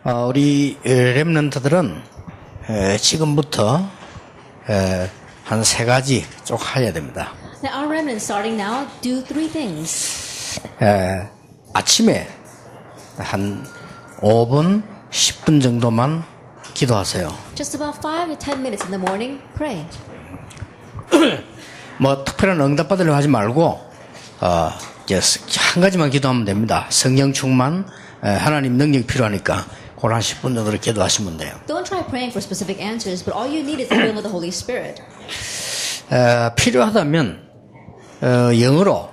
우리 렘넌트들은 지금부터 한 3가지 쭉 해야 됩니다. Now our remnants starting now do 3 things. 아침에 한 5분, 10분 정도만 기도하세요. Just about 5 to 10 minutes in the morning, pray. 뭐 특별한 응답 받으려고 하지 말고 이제 한 가지만 기도하면 됩니다. 성령 충만, 하나님 능력이 필요하니까 그걸 한 10분 정도를 기도하시면 돼요. Don't try praying for specific answers, but all you need is the filling of the Holy Spirit. 필요하다면 영어로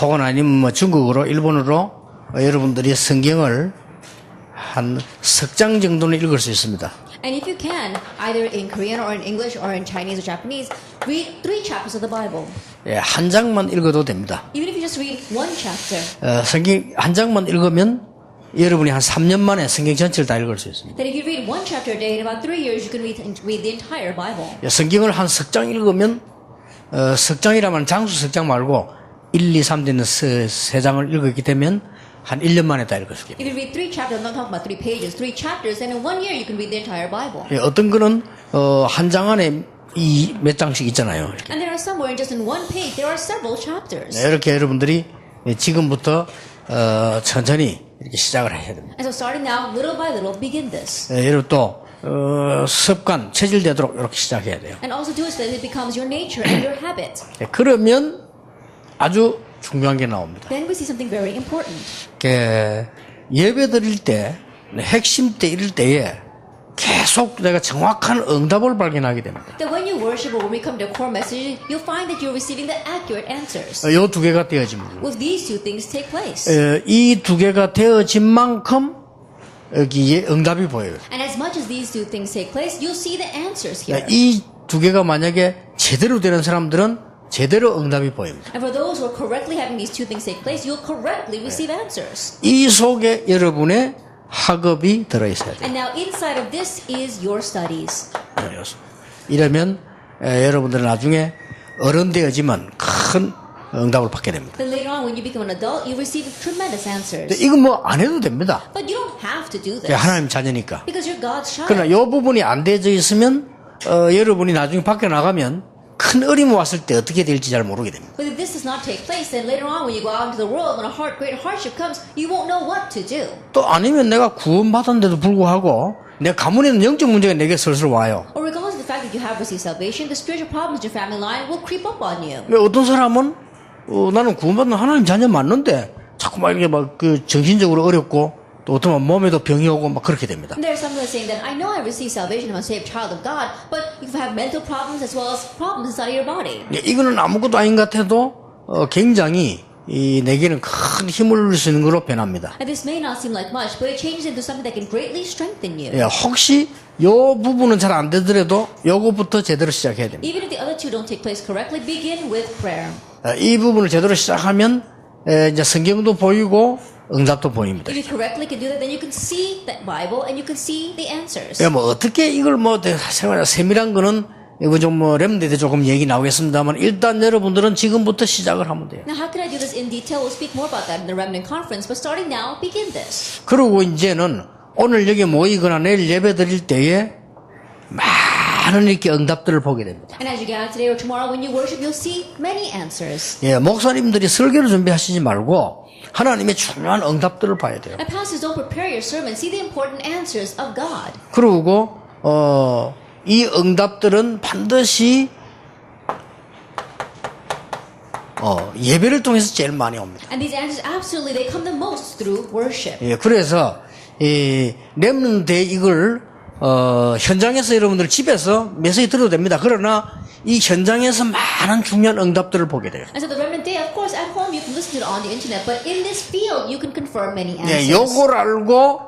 혹은 아니면 뭐 중국어로, 일본어로 여러분들이 성경을 한 석 장 정도는 읽을 수 있습니다. And if you can, either in Korean or in English or in Chinese or Japanese, read 3 chapters of the Bible. 한 장만 읽어도 됩니다. Even if you just read 1 chapter, 성경 한 장만 읽으면 여러분이 한 3년 만에 성경 전체를 다 읽을 수 있습니다. then if you read 1 chapter a day, in about 3 years, you can read the entire Bible. 성경을 한 석 장 읽으면 석 장이라면 장수 석 장 말고 1, 2, 3 되는 3장을 읽었기 때문에 한 1년 만에 다 읽을 수 있습니다. If you read 3 chapters, I'm not talking about 3 pages, 3 chapters, then in 1 year you can read the entire Bible. 어떤 거는 한 장 안에 몇 장씩 있잖아요. And there are some where just in 1 page there are several chapters. 이렇게 여러분들이 지금부터 천천히 이렇게 시작을 해야 됩니다. And so starting now, little by little, begin this. 여러분 또 습관, 체질되도록 이렇게 시작해야 돼요. And also do it so that it becomes your nature and your habit. 그러면 아주 중요한 게 나옵니다. Then we see something very important. 예배 드릴 때, 핵심 때 이럴 때에 계속 내가 정확한 응답을 발견하게 됩니다. That when you worship or when we come to a core message, you'll find that you're receiving the accurate answers. 이 2개가 되어집니다. With these 2 things take place. 이 2개가 되어진 만큼 여기에 응답이 보여요. And as much as these 2 things take place, you'll see the answers here. 이 2개가 만약에 제대로 되는 사람들은 제대로 응답이 보입니다. And for those who are correctly having these 2 things take place, you'll correctly receive answers. 이 속에 여러분의 학업이 들어있어야 돼요. And now inside of this is your studies. 이러면 여러분들은 나중에 어른 되어지면 큰 응답을 받게 됩니다. Then later on when you become an adult, you receive tremendous answers. 이건 뭐 안 해도 됩니다. But you don't have to do this. 하나님 자녀니까. Because you're God's child. 그러나 이 부분이 안 되어져 있으면 여러분이 나중에 밖에 나가면 큰 어려움이 왔을 때 어떻게 될지 잘 모르게 됩니다. But if this does not take place, then later on when you go out into the world, when a great hardship comes, you won't know what to do. 또 아니면 내가 구원받았는데도 불구하고 내 가문에는 영적 문제가 내게 슬슬 와요. Or regardless of the fact that you have received salvation, the spiritual problems in your family line will creep up on you. 어떤 사람은 나는 구원받는 하나님 자녀 맞는데 자꾸 막 이렇게 막 정신적으로 어렵고 또 어떤 몸에도 병이 오고 막 그렇게 됩니다. And there are some who are saying that I know I received salvation, I'm a saved child of God, but you have mental problems as well as problems inside of your body. 이거는 아무것도 아닌 것 같아도 굉장히 내게는 큰 힘을 줄 수 있는 걸로 변합니다. And this may not seem like much, but it changes into something that can greatly strengthen you. 혹시 요 부분은 잘 안 되더라도 요거부터 제대로 시작해야 됩니다. Even if the other 2 don't take place correctly, begin with prayer. 이 부분을 제대로 시작하면 이제 성경도 보이고 응답도 보입니다. If you correctly can do that, then you can see the Bible and you can see the answers. 뭐 어떻게 이걸 뭐 세밀한 거는 이거 좀 뭐 렘들에 조금 얘기 나오겠습니다만 일단 여러분들은 지금부터 시작을 하면 돼요. Now, how can I do this in detail? We'll speak more about that in the Remnant Conference, but starting now, begin this. 그리고 이제는 오늘 여기 모이거나 내일 예배 드릴 때에 많은 이렇게 응답들을 보게 됩니다. And as you gather today or tomorrow when you worship, you'll see many answers. 목사님들이 설교를 준비하시지 말고 하나님의 중요한 응답들을 봐야 돼요. And pastors, don't prepare your sermon. See the important answers of God. 그리고 이 응답들은 반드시 예배를 통해서 제일 많이 옵니다. And these answers, absolutely, they come the most through worship. 그래서 이 렘넌트의 이걸 현장에서 여러분들 집에서 메시지 들어도 됩니다. 그러나 이 현장에서 많은 중요한 응답들을 보게 돼요. And so the remnant day, of course, at home you can listen to it on the internet, but in this field you can confirm many answers. 요걸 알고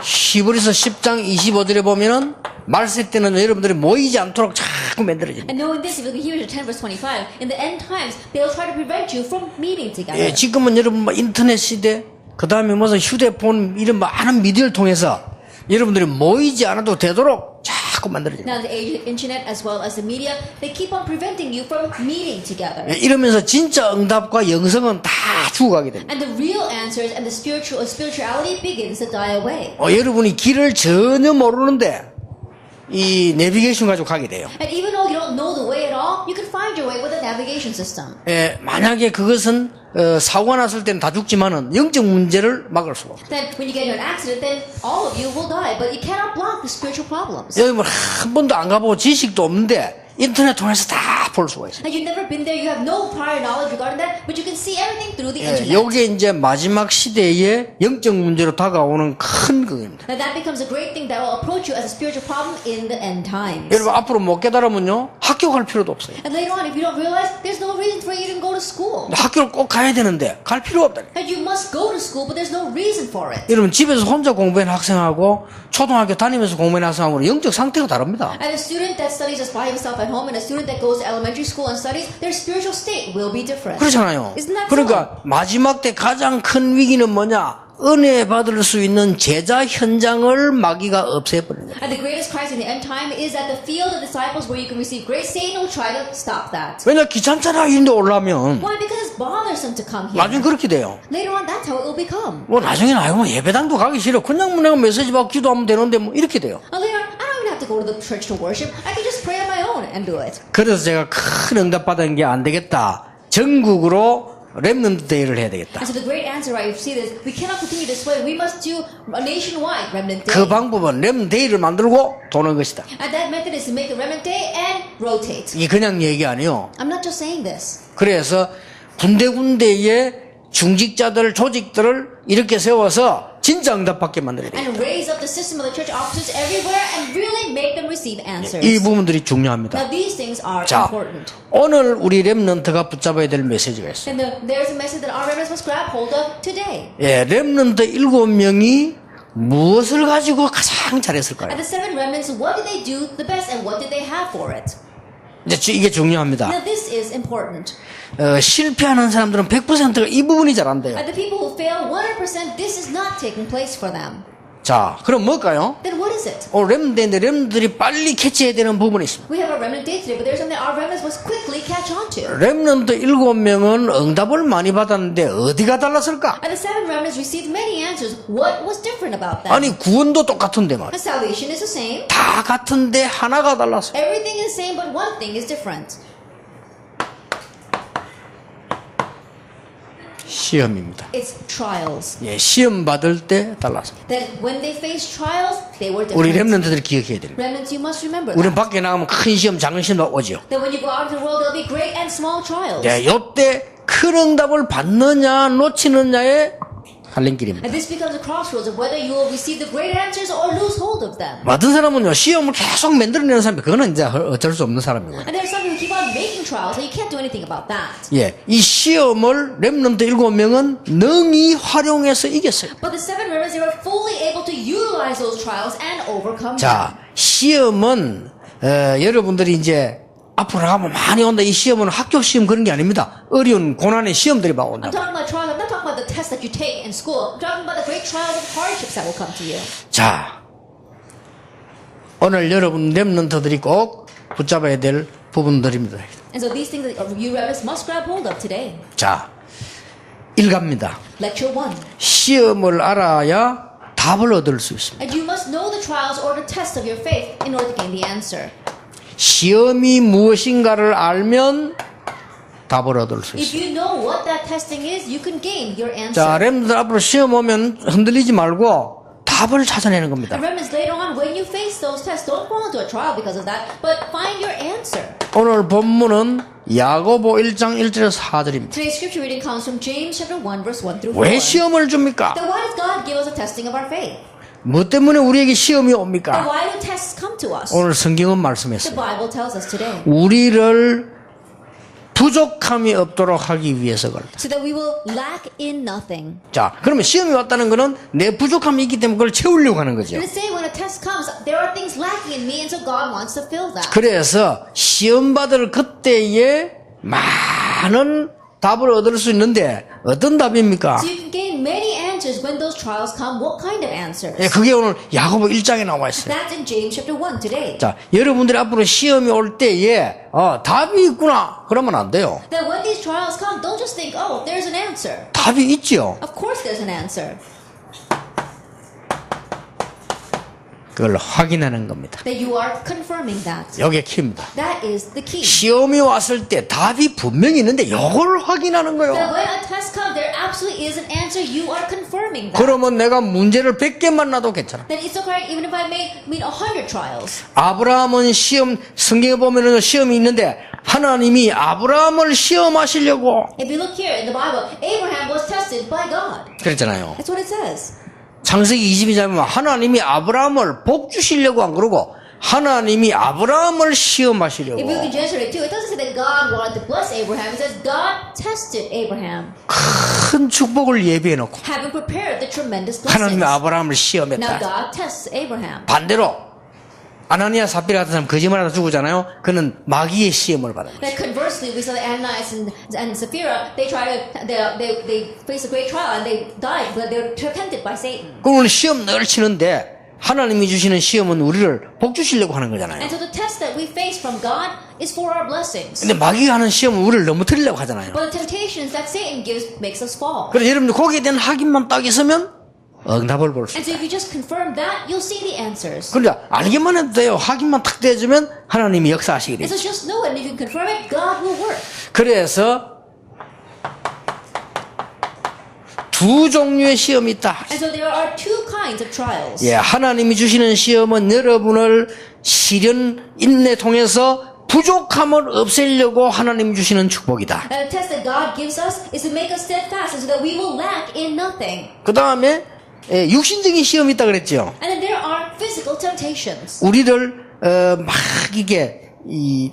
히브리서 10장 25절에 보면은 말세 때는 여러분들이 모이지 않도록 자꾸 만들어집니다. And knowing this, if you look at Hebrews 10 verse 25, in the end times, they'll try to prevent you from meeting together. 지금은 여러분 뭐 인터넷 시대, 그 다음에 무슨 휴대폰 이런 많은 미디어를 통해서 여러분들이 모이지 않아도 되도록 자꾸 자꾸 만들어져요. Now the internet as well as the media, they keep on preventing you from meeting together. 예, 이러면서 진짜 응답과 영성은 다 죽어가게 됩니다. And the real answers and the spirituality begins to die away. 여러분이 길을 전혀 모르는데 이 내비게이션 가지고 가게 돼요. And even though you don't know the way at all, you can find your way with a navigation system. 예, 만약에 그것은 사고가 났을 때는 다 죽지만은 영적 문제를 막을 수가 없어요. Then when you get into an accident, then all of you will die, but you cannot block the spiritual problems. 여기 뭐 한 번도 안 가보고 지식도 없는데 인터넷 통해서 다 볼 수가 있어요. And you've never been there, you have no prior knowledge regarding that, but you can see everything through the internet. 이게 이제 마지막 시대의 영적 문제로 다가오는 큰 그입니다. Now that becomes a great thing that will approach you as a spiritual problem in the end times. 여러분 앞으로 못 깨달으면요 학교 갈 필요도 없어요. And later on, if you don't realize, there's no reason for you to go to school. 학교를 꼭 가야 되는데 갈 필요 없다. And you must go to school, but there's no reason for it. 여러분 집에서 혼자 공부하는 학생하고 초등학교 다니면서 공부하는 학생하고는 영적 상태가 다릅니다. And a student that studies just by himself at home and a student that goes to elementary school and studies, their spiritual state will be different. 그렇잖아요. Isn't that 그러니까 마지막 때 가장 큰 위기는 뭐냐? 은혜 받을 수 있는 제자 현장을 마귀가 없애버리는 거예요. And the greatest crisis in the end time is at the field of disciples where you can receive grace. Satan will try to stop that. 왜냐 귀찮잖아 이런데 올라면 Why? Because it's bothersome to come here. 나중에 그렇게 돼요. Later on, that's how it will become. 뭐 나중에는 아유 뭐 예배당도 가기 싫어. 그냥 뭐 내가 메시지 받고 기도하면 되는데 뭐 이렇게 돼요. And later on, I don't even have to go to the church to worship. I can just pray on my own and do it. 그래서 제가 큰 응답 받은 게 안 되겠다. 전국으로 렘넌트 데이를 해야 되겠다. And so the great answer I see is we cannot continue this way. We must do a nationwide remnant day. 그 방법은 렘넌트 데이를 만들고 도는 것이다. And that method is to make a remnant day and rotate. 이게 그냥 얘기 아니에요. I'm not just saying this. 그래서 군데군데에 중직자들, 조직들을 이렇게 세워서 진짜 응답받게 만들어야 돼요. And raise up the system of the church officers everywhere and really make them receive answers. 이 부분들이 중요합니다. Now these things are 자, important. 오늘 우리 렘넌트가 붙잡아야 될 메시지가 있어요. And there's a message that our remnants must grab hold of today. 예, 렘넌트 7명이 무엇을 가지고 가장 잘했을까요? And the 7 remnants, what did they do the best and what did they have for it? 이제 이게 중요합니다. Now this is important. 실패하는 사람들은 100%가 이 부분이 잘 안 돼요. And the people who fail 100%, this is not taking place for them. 자, 그럼 뭘까요? Then what is it? 렘넌트인데 렘넌트들이 빨리 캐치해야 되는 부분이 있습니다. We have a remnant day today, but there's something our remnants must quickly catch on to. 렘넌트 7명은 응답을 많이 받았는데 어디가 달랐을까? And the 7 remnants received many answers. What was different about them? 아니 구원도 똑같은데 말이야. And salvation is the same. 다 같은데 하나가 달랐어. Everything is the same, but one thing is different. 시험입니다. It's trials. 예, 시험 받을 때 달랐어. That when they face trials, they were 우리 different. 렘넌트들이 기억해야 됩니다. Remnants, you must remember 우리는 that. 밖에 나가면 큰 시험, 작은 시험도 오죠. That when you go out into the world, there'll be great and small trials. 예, 요때 큰 응답을 받느냐 놓치느냐의 갈림길입니다. And this becomes a crossroads of whether you will receive the great answers or lose hold of them. 어떤 사람은요 시험을 계속 만들어내는 사람이 그거는 이제 어쩔 수 없는 사람이고요. And there are some who keep on making trials, and you can't do anything about that. 예, 이 시험을 렘넌트 7명은 능히 활용해서 이겼어요. But the 7 remnants, they were fully able to utilize those trials and overcome 자, them. 시험은 여러분들이 이제 앞으로 가면 많이 온다. 이 시험은 학교 시험 그런 게 아닙니다. 어려운 고난의 시험들이 막 온다. I'm talking about trials. I'm not talking about the tests that you take in school. I'm talking about the great trials and hardships that will come to you. 자, 오늘 여러분 렘넌트들이 꼭 붙잡아야 될 부분들입니다. And so these things that you remnants must grab hold of today. 자, 일갑니다. Lecture 1. 시험을 알아야 답을 얻을 수 있습니다. And you must know the trials or the tests of your faith in order to gain the answer. 시험이 무엇인가를 알면 답을 얻을 수 If 있어요. you know what that testing is, you can gain your answer. 자, 렘들 앞으로 시험 오면 흔들리지 말고 답을 찾아내는 겁니다. And remnants, later on, when you face those tests, don't fall into a trial because of that, but find your answer. 오늘 본문은 야고보 1장 1절에서 4절입니다. Today's scripture reading comes from James chapter 1, verse 1 through 4. 왜 시험을 줍니까? Then why does God give us a testing of our faith? 뭐 때문에 우리에게 시험이 And 옵니까? why do tests come to us? 오늘 성경은 The 말씀했어요. Bible tells us today. 우리를 부족함이 없도록 하기 위해서 그렇다. So that we will lack in nothing. 자, 그러면 시험이 왔다는 것은 내 부족함이 있기 때문에 그걸 채우려고 하는 거죠. And to say when a test comes, there are things lacking in me, and so God wants to fill that. 그래서 시험 받을 그때에 많은 답을 얻을 수 있는데 어떤 답입니까? So you can gain many answers when those trials come. What kind of answers? 예, 그게 오늘 야고보 1장에 나와 있어요. That's in James chapter 1 today. 자, 여러분들이 앞으로 시험이 올 때에 답이 있구나 그러면 안 돼요. That when these trials come, don't just think, oh, there's an answer. 답이 있지요. Of course there's an answer. 그걸 확인하는 겁니다. That you are confirming that. 이게 키입니다. That is the key. 시험이 왔을 때 답이 분명히 있는데 이걸 확인하는 거예요. That when a test comes, there absolutely is an answer. You are confirming that. 그러면 내가 문제를 100개 만나도 괜찮아. Then it's okay even if I meet 100 trials. 아브라함은 성경에 보면은 시험이 있는데 하나님이 아브라함을 시험하시려고 If you look here in the Bible, Abraham was tested by God. 그랬잖아요. That's what it says. 창세기 22장에 보면 하나님이 아브라함을 복 주시려고 안 그러고 하나님이 아브라함을 시험하시려고. If you look in Genesis 2, it doesn't say that God wanted to bless Abraham. It says God tested Abraham, 큰 축복을 예비해 놓고 having prepared the tremendous 하나님이 blessings. 아브라함을 Now 시험했다. God tests Abraham. 반대로 아나니아 삽비라 같은 사람 거짓말하다 죽었잖아요. 그는 마귀의 시험을 받은 거예요. Then conversely, we saw that Ananias and Sapphira, they faced a great trial and they died, but they were tempted by Satan. 그러면 시험 늘 치는데 하나님이 주시는 시험은 우리를 복 주시려고 하는 거잖아요. And so the test that we face from God is for our blessings. 근데 마귀가 하는 시험은 우리를 넘어뜨리려고 하잖아요. But the temptations that Satan gives makes us fall. 그래서 여러분들 거기에 대한 확인만 딱 있으면 응답을 볼 수 And so 있다. if you just confirm that, you'll see the answers. 그러니까 알기만 해도 돼요. 확인만 탁 돼주면 하나님이 역사하시게 And 돼요. so just know it, and if you can confirm it, God will work. 그래서 두 종류의 시험이 있다. And so there are two kinds of trials. 예, 하나님이 주시는 시험은 여러분을 시련 인내 통해서 부족함을 없애려고 하나님이 주시는 축복이다. And the test that God gives us is to make us steadfast so that we will lack in nothing. 그 다음에 육신적인 시험이 있다 그랬죠. And then there are physical temptations. 우리를 막 이게 이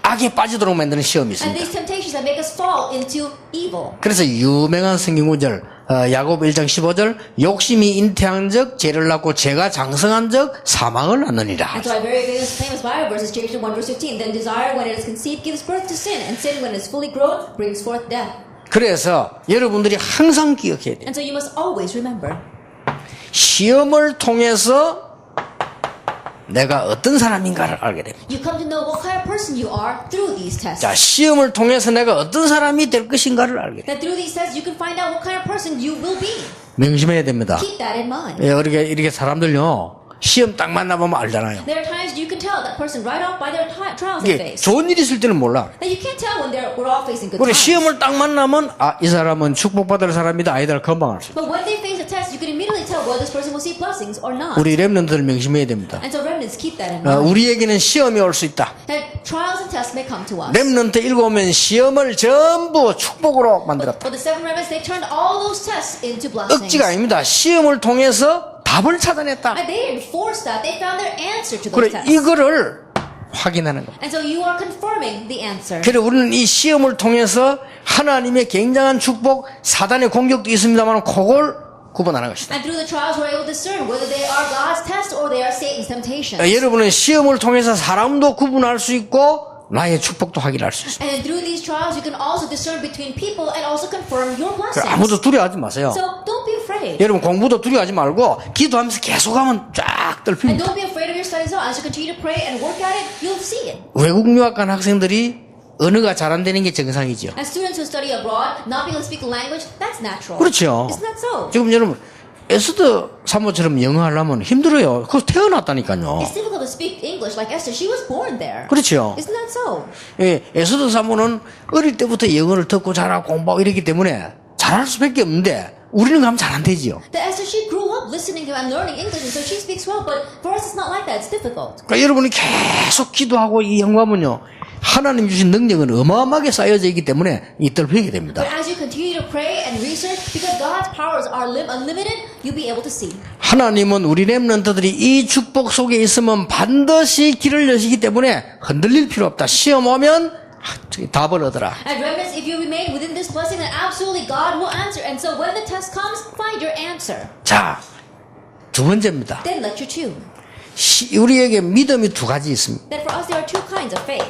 악에 빠지도록 만드는 시험이 And 있습니다. these temptations that make us fall into evil. 그래서 유명한 성경 구절 야고보 1장 15절 욕심이 잉태한 적 죄를 낳고 죄가 장성한 적 사망을 낳느니라. And so our very famous Bible verse is James 1 verse 15. Then desire when it is conceived gives birth to sin, and sin when it is fully grown brings forth death. 그래서 여러분들이 항상 기억해야 돼요. And so you must always remember. 시험을 통해서 내가 어떤 사람인가를 알게 됩니다. You come to know what kind of person you are through these tests. 자, 시험을 통해서 내가 어떤 사람이 될 것인가를 알게 됩니다. That through these tests you can find out what kind of person you will be. 명심해야 됩니다. Keep that in mind. 예, 이렇게 사람들요 시험 딱 만나보면 알잖아요. There are times you can tell that person right off by their trials 이게 they face. 좋은 일이 있을 때는 몰라. That you can't tell when we're all facing good 그리고 times. 시험을 딱 만나면 이 사람은 축복받을 사람이다 아이들 건방할 수 있어요. But when they face a test, you can immediately tell whether this person will see blessings or not. 우리 렘넌트들 명심해야 됩니다. And so remnants keep that in mind. 우리에게는 시험이 올 수 있다. That trials and tests may come to us. 렘넌트 7명 시험을 전부 축복으로 만들었다. But the seven remnants, they turned all those tests into blessings. 억지가 아닙니다. 시험을 통해서 답을 찾아냈다. And they didn't force that. They found their answer to those 그래 tests. 이거를 확인하는 겁니다. And so you are confirming the answer. 그래 우리는 이 시험을 통해서 하나님의 굉장한 축복, 사단의 공격도 있습니다만 그걸 구분하는 것이다. And through the trials, we're able to discern whether they are God's test or they are Satan's temptations. 여러분은 시험을 통해서 사람도 구분할 수 있고 나의 축복도 확인할 수 있습니다. And through these trials, you can also discern between people and also confirm your 그래, blessings. 아무도 두려워하지 마세요. So don't be afraid. 여러분 공부도 두려워하지 말고 기도하면서 계속하면 쫙 And 뜰핍니다. don't be afraid of your studies. As you continue to pray and work at it, you'll see it. 외국 유학 간 학생들이 언어가 잘 안 되는 게 정상이죠. And students who study abroad, not being able to speak the language, that's natural. 그렇죠. Isn't that so? 지금 여러분 에스더 사모처럼 영어 하려면 힘들어요. 그거 태어났다니까요. It's difficult to speak English like Esther. She was born there. 그렇죠. Isn't that so? 예, 에스더 사모는 어릴 때부터 영어를 듣고 자라고 공부하고 이랬기 때문에 잘할 수밖에 없는데 우리는 가면 잘 안 되지요. That Esther, she grew up listening to and learning English, and so she speaks well. But for us, it's not like that. It's difficult. 그러니까 여러분이 계속 기도하고 이 영감은요 하나님 주신 능력은 어마어마하게 쌓여져 있기 때문에 이떨펴게 됩니다. But as you continue to pray and research, because God's powers are unlimited, you'll be able to see. 하나님은 우리 렘넌트들이 이 축복 속에 있으면 반드시 길을 여시기 때문에 흔들릴 필요 없다. 시험 오면 답을 얻어라. And remnants, if you remain within this blessing, then absolutely God will answer. And so when the test comes, find your answer. 자, 두 번째입니다. Then let you choose. 우리에게 믿음이 두 가지 있습니다. Then for us, there are two kinds of faith.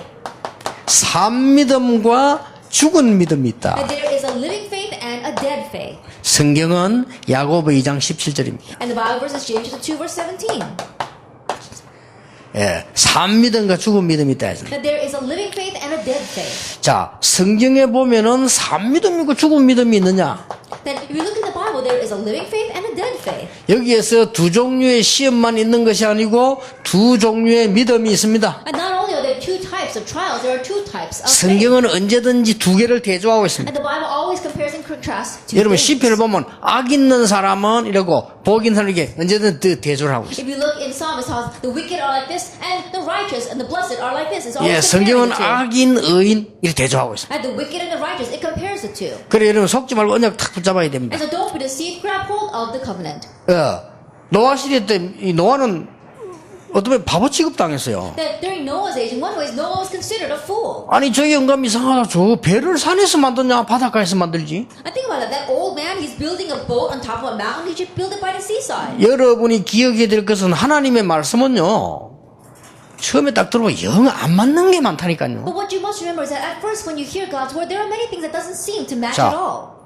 산믿음과 죽은 믿음이 있다. That there is a living faith and a dead faith. 성경은 야고보 2장 17절입니다. And the Bible verse is James chapter 2 verse 17. 예, 산 믿음과 죽은 믿음이 있다 했습니다. That there is a living faith and a dead faith. 자, 성경에 보면은 산 믿음 있고 죽은 믿음이 있느냐? That if you look in the Bible, there is a living faith and a dead faith. 여기에서 두 종류의 시험만 있는 것이 아니고 두 종류의 믿음이 있습니다. And not only are there two types of trials, there are two types of faith. 성경은 언제든지 두 개를 대조하고 있습니다. And the Bible always compares and contrasts two 여러분 things. 시편을 보면 악 있는 사람은 이러고 복 있는 사람에게 언제든 대조를 하고 있습니다. If you look in Psalms, how the wicked are like this, and the righteous and the blessed are like this. It's 예, always 성경은 comparing the two. 악인, 의인 이렇게 대조하고 있습니다. And the wicked and the righteous, it compares the two. 그래 여러분 속지 말고 언약 탁 붙잡아야 됩니다. And so don't be deceived, grab hold of the covenant. 노아 시대 때 이 노아는 어떤 바보 취급 당했어요. That during Noah's age, in one way, Noah was considered a fool. 아니 저 영감 이상하다. 저 배를 산에서 만드냐 바닷가에서 만들지? I think about it. That old man, he's building a boat on top of a mountain. He should build it by the seaside. 여러분이 기억해야 될 것은 하나님의 말씀은요. 처음에 딱 들어보면 영 안 맞는 게 많다니까요. But what you must remember is that at first, when you hear God's word, there are many things that doesn't seem to match 자. at all.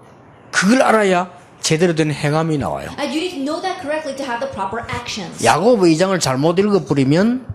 그걸 알아야 제대로 된 행함이 나와요. And you need to know that correctly to have the proper actions. 야고보 2장을 잘못 읽어버리면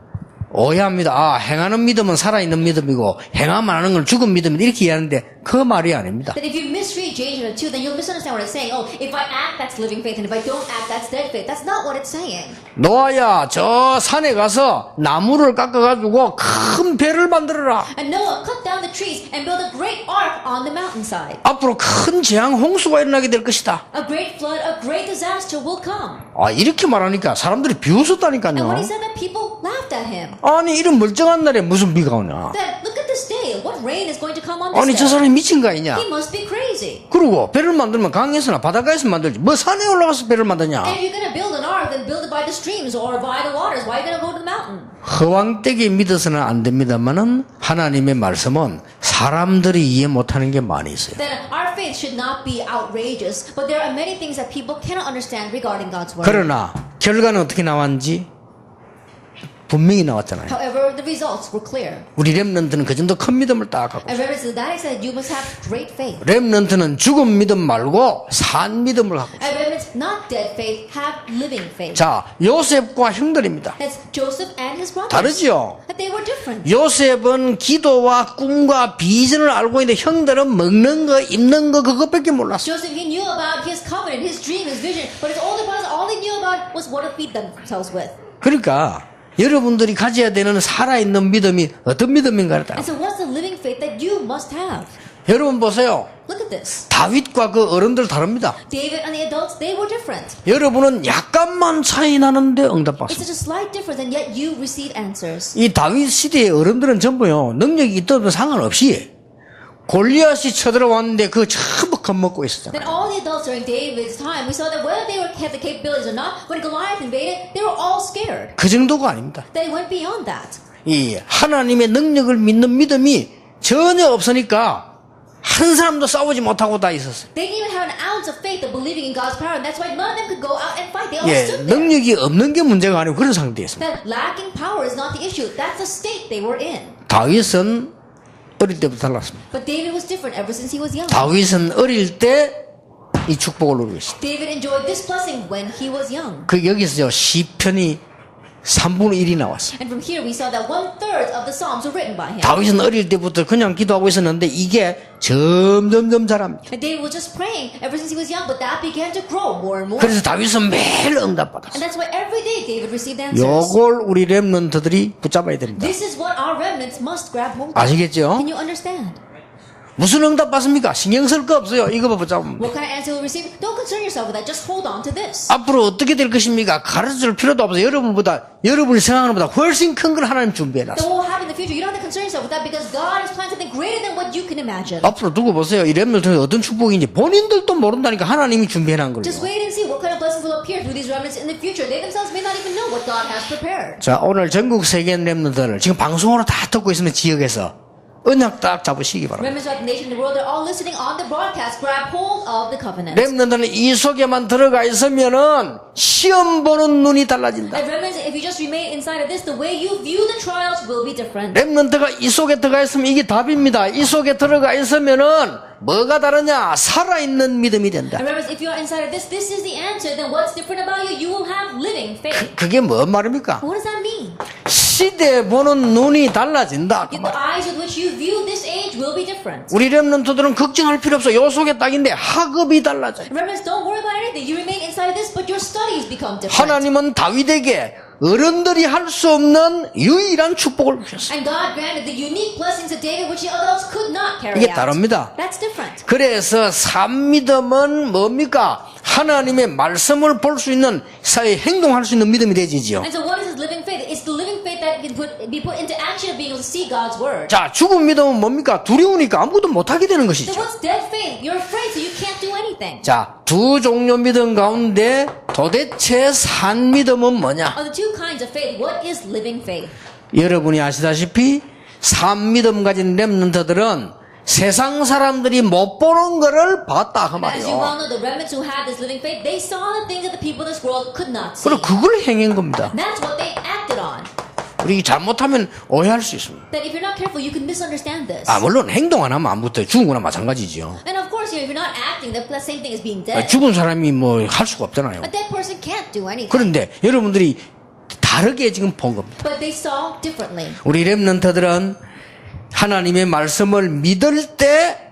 오해합니다. 아, 행하는 믿음은 살아있는 믿음이고 행함 안 하는 건 죽은 믿음이다 이렇게 이해하는데 그 말이 아닙니다. That if you misread James 2, then you'll misunderstand what it's saying. Oh, if I act, that's living faith, and if I don't act, that's dead faith. That's not what it's saying. 노아야 저 산에 가서 나무를 깎아가지고 큰 배를 만들어라. And Noah cut down the trees and built a great ark on the mountainside. 앞으로 큰 재앙 홍수가 일어나게 될 것이다. A great flood, a great disaster will come. 아 이렇게 말하니까 사람들이 And when he 비웃었다니까요. said that, people laughed at him. 아니 이런 멀쩡한 날에 무슨 비가 오냐. That, look at this day. What rain is going to come on 아니 this 저 day? 사람이 미친 거 아니냐. He must be crazy. 그리고 배를 만들면 강에서나 바닷가에서 만들지 뭐 산에 올라가서 배를 만드냐. And if you're going to build an ark, then build it by the streams or by the waters. Why are you going to go to the mountain? 허황되게 믿어서는 안 됩니다만은 하나님의 말씀은 사람들이 이해 못하는 게 많이 있어요. Then our faith should not be outrageous, but there are many things that people cannot understand regarding God's word. 그러나 결과는 어떻게 나왔는지 분명히 나왔잖아요. However, the results were clear. 우리 렘넌트는 그 정도 큰 믿음을 딱 갖고 And reference to that, it said you must have great faith. 렘넌트는 죽은 믿음 말고 산 믿음을 갖고 있어요. And reference not dead faith, have living faith. 자, 요셉과 형들입니다. That's Joseph and his brothers. 다르지요? That they were different. 요셉은 기도와 꿈과 비전을 알고 있는데 형들은 먹는 거, 입는 거 그것밖에 몰랐어요. Joseph, he knew about his covenant, his dream, his vision, but his older brothers, all they knew about was what to feed themselves with. 그러니까 여러분들이 가져야 되는 살아있는 믿음이 어떤 믿음인가를 따라. And so what's the living faith that you must have? 여러분 보세요. Look at this. 다윗과 그 어른들 다릅니다. David and the adults, they were different. 여러분은 약간만 차이 나는데 It's 응답받습니다. such a slight difference, and yet you receive answers. 이 다윗 시대의 어른들은 전부요 능력이 있던 상관없이 골리앗이 쳐들어왔는데 그거 전부 겁먹고 있었잖아요. Then all the adults during David's time, we saw that whether they had the capabilities or not, when Goliath invaded, they were all scared. 그 정도가 아닙니다. They went beyond that. 이 하나님의 능력을 믿는 믿음이 전혀 없으니까 한 사람도 싸우지 못하고 다 있었어요. They didn't even have an ounce of faith of believing in God's power, and that's why none of them could go out and fight. They all 예, stood there. 능력이 없는 게 문제가 아니고 그런 상태였습니다. That lacking power is not the issue. That's the state they were in. 다윗은 어릴 때부터 달랐습니다. But David was different ever since he was young. 다윗은 어릴 때 이 축복을 누리고 있습니다. David enjoyed this blessing when he was young. 그 여기서요 시편이 3분의 1이 나왔어요. And from here we saw that 1/3 of the Psalms were written by him. 다윗은 어릴 때부터 그냥 기도하고 있었는데 이게 점점점 자랍니다. And David was just praying ever since he was young, but that began to grow more and more. 그래서 다윗은 매일 And 응답받았어요. that's why every day David received answers. 요걸 우리 렘넌트들이 붙잡아야 됩니다. This is what our remnants must grab hold of. 아시겠죠? Can you understand? 무슨 응답 받습니까? 신경 쓸 거 없어요. 이거 붙잡으면 What kind of answer will receive? Don't concern yourself with that. Just hold on to this. 앞으로 어떻게 될 것입니까? 가르쳐줄 필요도 없어요. 여러분이 생각하는 것보다 훨씬 큰 걸 하나님 준비해놨어요. Then what will happen in the future? You don't have to concern yourself with that because God has planned something greater than what you can imagine. 앞으로 두고 보세요. 이 렘넌트는 어떤 축복인지 본인들도 모른다니까 하나님이 준비해놓은 Just 거예요. wait and see what kind of blessings will appear through these remnants in the future. They themselves may not even know what God has prepared. 자, 오늘 전국 세계 렘넌트들 지금 방송으로 다 듣고 있으면 지역에서 언약 딱 잡으시기 바랍니다. Remnants of the nation in the world, they're all listening on the broadcast. Grab hold of the covenant. 렘넌트는 이 속에만 들어가 있으면은 시험 보는 눈이 달라진다. And remnants, if you just remain inside of this, the way you view the trials will be different. 렘넌트가 이 속에 들어가 있으면 이게 답입니다. 이 속에 들어가 있으면은 뭐가 다르냐? 살아있는 믿음이 된다. And remember, if you are inside of this is the answer. Then what's different about you? You will have living faith. 그게 뭔 말입니까? What does that mean? 시대 보는 눈이 달라진다. 그 The 말. eyes with which you view this age will be different. 우리 렘넌트들은 걱정할 필요 없어. 요 속에 딱인데 학업이 달라져요. Remember, don't worry about anything. You remain inside of this, but your studies become different. 하나님은 다윗에게 어른들이 할 수 없는 유일한 축복을 주셨어요. And God granted the unique blessings of David, which the adults could not carry 이게 out. 다릅니다. That's different. 그래서 삶믿음은 뭡니까? 하나님의 말씀을 볼 수 있는 사회 행동할 수 있는 믿음이 되지요. And so what is this living faith? It's the living faith that can be put into action of being able to see God's word. 자, 죽은 믿음은 뭡니까? 두려우니까 아무것도 못하게 되는 So 것이죠. what's dead faith? You're afraid, so you can't do anything. 자, 두 종류 믿음 가운데 도대체 산 믿음은 뭐냐? Of the two kinds of faith, what is living faith? 여러분이 아시다시피 산 믿음 가진 렘넌트들은 세상 사람들이 못 보는 거를 봤다 그 As you well 말이에요. know, the remnants who had this living faith, they saw the things that the people in this world could not see. 그리고 그걸 행한 겁니다. That's what they acted on. 우리 잘못하면 오해할 수 있습니다. That if you're not careful, you can misunderstand this. 아, 물론 행동 안 하면 안 붙어요. 죽은 거나 마찬가지죠. And of course, if you're not acting, the same thing as being dead. 죽은 사람이 뭐 할 수가 없잖아요. A dead person can't do anything. 그런데 여러분들이 다르게 지금 본 겁니다. But they saw differently. 우리 렘넌트들은 하나님의 말씀을 믿을 때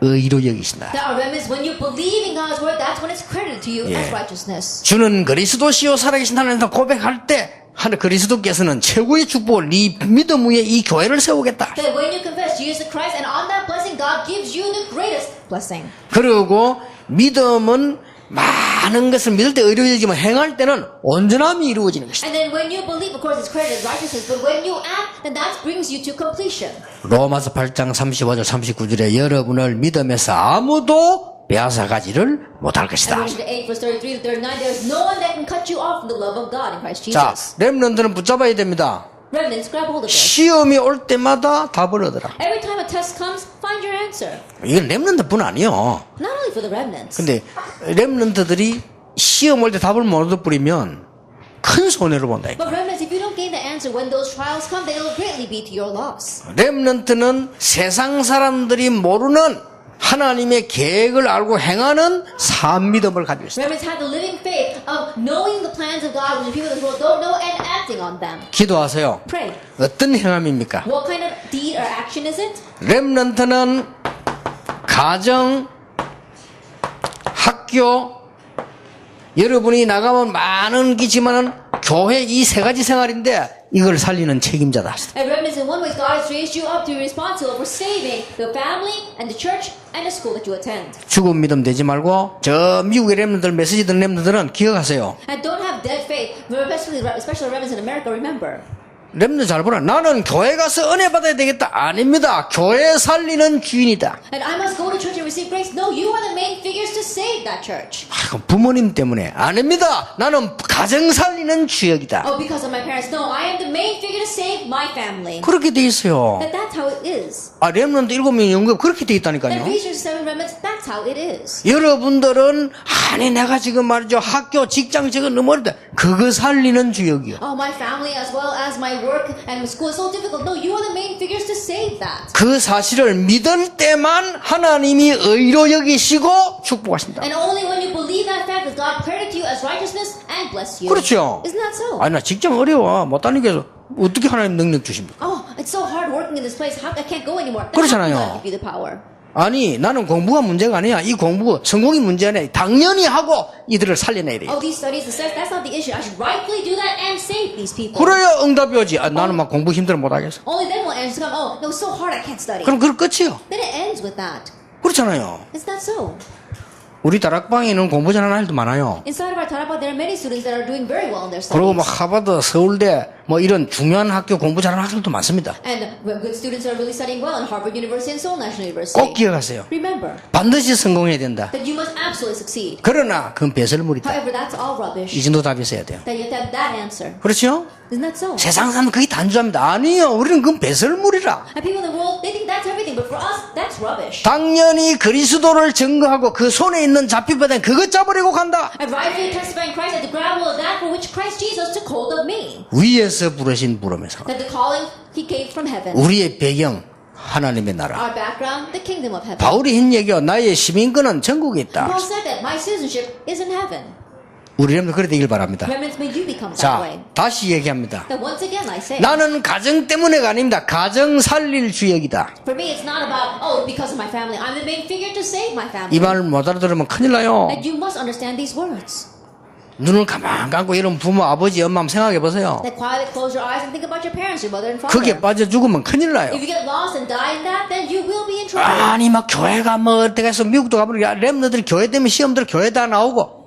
의로 여기신다. That our remnants, when you believe in God's word, that's when it's credited to you Yeah. as righteousness. 주는 그리스도시요 살아계신 하나님과 고백할 때 하늘 그리스도께서는 최고의 축복을 네 믿음 위에 이 교회를 세우겠다. That when you confess Jesus Christ, and on that blessing, God gives you the greatest blessing. 그리고 믿음은 많은 것을 믿을 때 의로 여기지만 행할 때는 온전함이 이루어지는 것이다. And then when you believe, of course, it's credited as righteousness. But when you act, then that brings you to completion. 로마서 8장 35절 39절에 여러분을 믿음에서 아무도 빼앗아가지를 못할 것이다. And Romans 8, verse 33 to 39, there is no one that can cut you off from the love of God in Christ 자, Jesus. 렘넌트는 붙잡아야 됩니다. Remnants, grab hold of this. 시험이 올 때마다 답을 얻어라. Every time a test comes, find your answer. 이건 렘넌트뿐 아니에요. Not only for the remnants. 근데 렘넌트들이 시험 올 때 답을 못 얻어버리면 큰 손해를 본다. But remnants, if you don't gain the answer when those trials come, they will greatly be to your loss. 렘넌트는 세상 사람들이 모르는 하나님의 계획을 알고 행하는 산 믿음을 가지고 있습니다. Remnants have the living faith of knowing the plans of God, which the people of this world don't know, and acting on them. 기도하세요. Pray. 어떤 행함입니까? What kind of deed or action is it? 렘넌트는 가정, 학교, 여러분이 나가면 많은 기지만은 교회 이 세 가지 생활인데 이걸 살리는 책임자다. And remnants, in one way, God has raised you up to be responsible for saving the family and the church and the school that you attend. 죽은 믿음 되지 말고 저 미국의 렘넌트들 메시지 듣는 렘넌트들은 기억하세요. And don't have dead faith, especially remnants in America. Remember, 렘넌트 잘 보라. 나는 교회 가서 은혜 받아야 되겠다. 아닙니다. 교회 살리는 주인이다. and I must go to church and receive grace. No, you are the main figures to save that church. 아, 부모님 때문에 아닙니다. 나는 가정 살리는 주역이다. Oh, because of my parents. No, I am the main figure to save my family. 그렇게 돼 있어요. That's how it is. 아, 렘넌트 7명 연구가 그렇게 돼 And 있다니까요. Ephesians 7 remnants, that's how it is. 여러분들은 아니 내가 지금 말이죠 학교 직장 지금 너무 어렵다. 그거 살리는 주역이요. Oh, my family as well as my work and school is so difficult. No, you are the main figures to save that. 그 사실을 믿을 때만 하나님이 의로 여기시고 축복하신다. And only when you believe that fact does God credit you as righteousness and bless you. 그렇죠. Isn't that so? 아니 나 직장 어려워 못 다니게 해서 어떻게 하나님 능력 주십니까? Oh, it's so hard working in this place. How I can't go anymore. Then 그렇잖아요. how can God give you the power? 아니 나는 공부가 문제가 아니야. 이 공부 성공이 문제가 아니야. 당연히 하고 이들을 살려내야 돼. Oh, these studies, that's not the issue. I should rightfully do that and save these people. 그래야 응답이 오지. 아, 나는 막 공부 힘들어 못하겠어. Only then will answers come. Oh, no, it's so hard I can't study. 그럼 그걸 끝이요. Then it ends with that. 그렇잖아요. Is that so? 우리 다락방에는 공부 잘하는 아이들도 많아요. Inside of our Tarapa, there are many students that are doing very well in their 그리고 막 studies. 하버드, 서울대, 뭐 이런 중요한 학교 공부 잘하는 학생도 많습니다. And good students are really studying well in Harvard University and Seoul National 꼭 University. 기억하세요. Remember 반드시 성공해야 된다. that you must absolutely succeed. 그러나 그건 배설물이다. However, that's all 이 rubbish. 정도 답이 있어야 돼요. That you have to have that answer. 그렇죠? Isn't that so? 세상 사람은 그게 단주합니다. 아니요, 우리는 그건 배설물이라. And people in the world, they think that's everything, but for us, that's rubbish. 당연히 그리스도를 증거하고 그 손에 있는 잡히바닥 그것 잡으려고 간다. And rightfully testifying Christ at the gravel of that for which Christ Jesus took hold of me. 위에서 부르신 부름에서 That the calling he gave from heaven. 우리의 배경 하나님의 나라. Our background, the kingdom of heaven. 바울이 한 얘기요. 나의 시민권은 전국에 있다. Paul said that my citizenship is in heaven. 우리 여러분도 그래 되길 바랍니다. Remnants, may you become that 자, way. 다시 얘기합니다. That once again I say, 나는 가정 때문에가 아닙니다. 가정 살릴 주역이다. for me it's not about, oh, because of my family. I'm the main figure to save my family. 이 말을 못 알아들으면 큰일 나요. And you must understand these words. 눈을 가만 감고 이런 부모, 아버지, 엄마 한번 생각해 보세요. That quietly close your eyes and think about your parents, your mother and father. 그게 빠져 죽으면 큰일 나요. If you get lost and die in that, then you will be in trouble. 아니 막 교회가 뭐 어떻게 해서 미국도 가보니까 랩너들이 교회 때문에 시험들 교회 다 나오고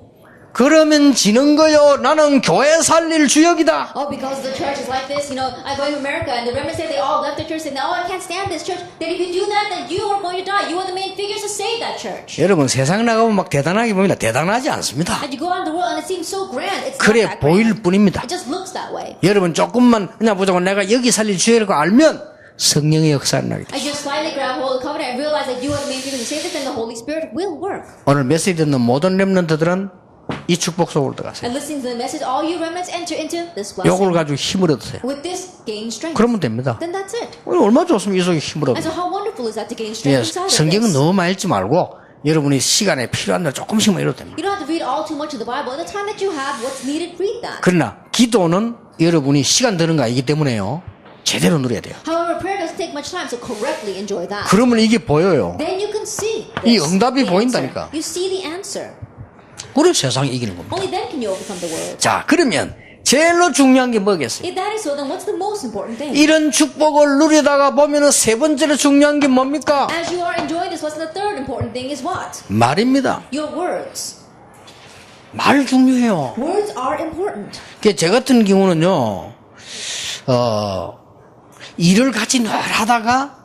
그러면 지는 거요. 나는 교회 살릴 주역이다. Oh, because the church is like this, I go to America and the remnants say they all left the church saying, oh, I can't stand this church. Then if you do that, then you are going to die. You are the main figures to save that church. 여러분 세상 나가면 막 대단하게 보입니다. 대단하지 않습니다. And you go out in the world and it seems so grand. It's not 그래 that 보일 grand. 뿐입니다. It just looks that way. 여러분 조금만 그냥 보자고 내가 여기 살릴 주역이라고 알면 성령의 역사를 나게 돼. As you slightly grab hold of the covenant and realize that you are the main figures to save this, then the Holy Spirit will work. 오늘 메시지 듣는 모든 랩런트들은 이 축복 속으로 들어가세요. And listening to the message, all you remnants enter into this blessing. 요걸 가지고 힘을 얻으세요. With this, gain strength. 그러면 됩니다. Then that's it. 얼마나 좋습니까? 이 속에 힘을 And 얻으면. so how wonderful is that to gain 예, strength inside of 성경은 this? 너무 많이 읽지 말고 여러분이 시간에 필요한 대로 조금씩만 읽어도 됩니다. You don't have to read all too much of the Bible. At the time that you have, what's needed, read that. 그러나 기도는 여러분이 시간 드는 거 아니기 때문에요. 제대로 누려야 돼요. However, prayer doesn't take much time, so correctly enjoy that. 그러면 이게 보여요. Then you can see 이 this, 응답이 the 보인다니까. answer. You see the answer. 그래 세상이 이기는 겁니다. Only then can you overcome the world. 자, 그러면 제일로 중요한 게 뭐겠어요? If that is so, then what's the most important thing? 이런 축복을 누리다가 보면은 세 번째로 중요한 게 뭡니까? As you are enjoying this, what's the third important thing is what? 말입니다. Your words. 말 중요해요. Words are important. 제 같은 경우는요, 일을 같이 늘 하다가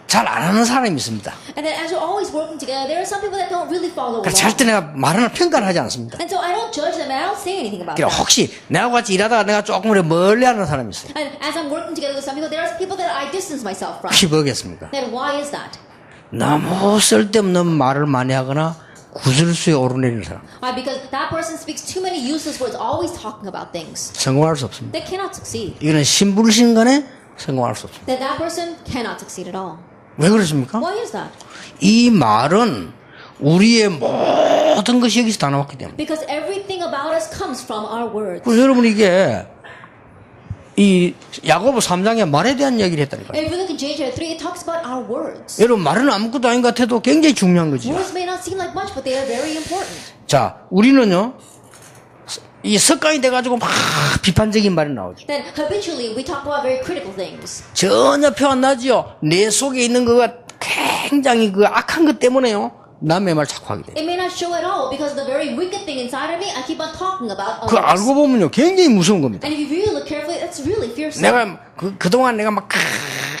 잘 안 하는 사람이 있습니다. And then as you're always working together, there are some people that don't really follow 그래서 along. 절대 내가 말하는 평가를 하지 않습니다. And so I don't judge them and I don't say anything about 그러니까 that. 혹시 내가 같이 일하다가 내가 조금 멀리 하는 사람이 있어요. And as I'm working together with some people, there are people that I distance myself from. 혹시 뭐겠습니까? Then why is that? 너무 쓸데없는 말을 많이 하거나 구설수에 오르내리는 사람. Why? Because that person speaks too many useless words, always talking about things. 성공할 수 없습니다. They cannot succeed. 이거는 신불신간에 성공할 수 없습니다. That person cannot succeed at all. 왜 그렇습니까? Why is that? 이 말은 우리의 모든 것이 여기서 다 나왔기 때문에. Because everything about us comes from our words. 그래서 여러분 이게 이 야고보 3장에 말에 대한 얘기를 했다니까요. If you look at James chapter 3, it talks about our words. 여러분 말은 아무것도 아닌 것 같아도 굉장히 중요한 거죠. Words may not seem like much, but they are very important. 자, 우리는요 이 습관이 돼가지고 막 비판적인 말이 나오죠. Then habitually we talk about very critical things. 전혀 표 안 나지요. 내 속에 있는 거가 굉장히 그 악한 것 때문에요. 남의 말 자꾸 하게 돼요. It may not show at all because the very wicked thing inside of me, I keep on talking about 그 others. 알고 보면요 굉장히 무서운 겁니다. And if you really look carefully, that's really fearsome. 내가 그동안 내가 막